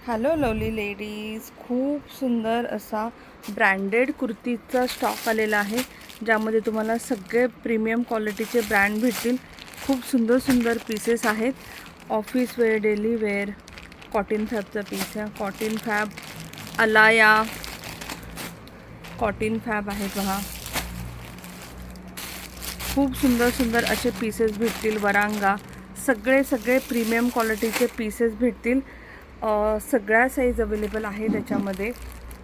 Hello lovely ladies, खूप सुंदर असा ब्रँडेड कुर्तीचा स्टॉक आलेला आहे, ज्यामध्ये तुम्हाला सगळे प्रीमियम क्वालिटीचे ब्रँड भेटतील। खूप सुंदर सुंदर पीसेस आहेत। Office wear, daily wear, cotton फॅबचा पीस आहे। कॉटन फॅब अलाया कॉटन फॅब आहे पहा। खूप सुंदर सुंदर असे पीसेस भेटतील। वरांगा सगळे प्रीमियम क्वालिटीचे पीसेस भेटतील। सगळ्या साईज अवेलेबल आहे त्याच्यामध्ये।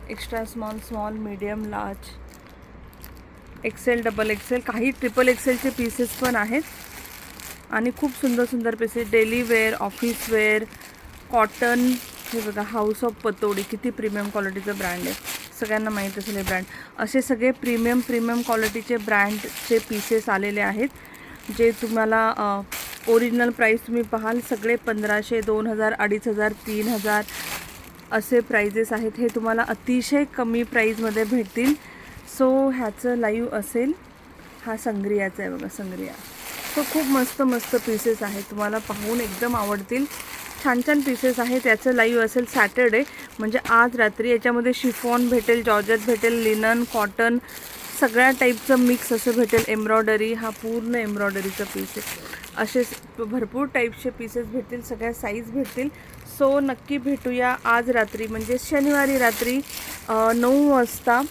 Extra small, small, medium, large, XL, double XL, काही ट्रिपल एक्सेलचे पीसेस पण आहेत। आणि खूप सुंदर सुंदर pieces, daily wear, office wear, cotton. हे बघा, हाऊस ऑफ पतोडी किती प्रीमियम क्वालिटीचं ब्रँड आहे, सगळ्यांना माहीत असेल हे ब्रँड। असे सगळे प्रीमियम क्वालिटीचे ब्रँडचे पीसेस आलेले आहेत, जे तुम्हाला ओरिजिनल प्राईस तुम्ही पाहाल सगळे 1500, 2000, 2500, 3000 असे प्राइजेस आहेत। हे तुम्हाला अतिशय कमी प्राईजमध्ये भेटतील। सो ह्याचं लाईव्ह असेल। हा संग्रियाचा आहे बघा, संग्रिया। सो खूप मस्त मस्त पीसेस आहेत, तुम्हाला पाहून एकदम आवडतील। छान छान पीसेस आहेत। याचं लाईव्ह असेल सॅटर्डे, म्हणजे आज रात्री। याच्यामध्ये शिफॉन भेटेल, जॉर्जेट भेटेल, लिनन, कॉटन, सगळ्या टाईपचं मिक्स असं भेटेल। एम्ब्रॉयडरी, हा पूर्ण एम्ब्रॉयडरीचा पीस आहे। असे भरपूर टाईपचे पीसेस भेटतील, सगळ्या साईज भेटतील। सो नक्की भेटूया आज रात्री, म्हणजे शनिवारी रात्री 9 वाजता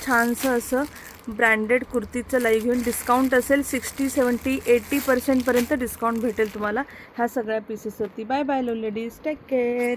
छानसं असं ब्रँडेड कुर्तीचं लाईव्ह घेऊन। डिस्काउंट असेल 60, 70, 80% पर्यंत डिस्काउंट भेटेल तुम्हाला ह्या सगळ्या पीसेसवरती। बाय बाय लो लेडीज, टेक केअर।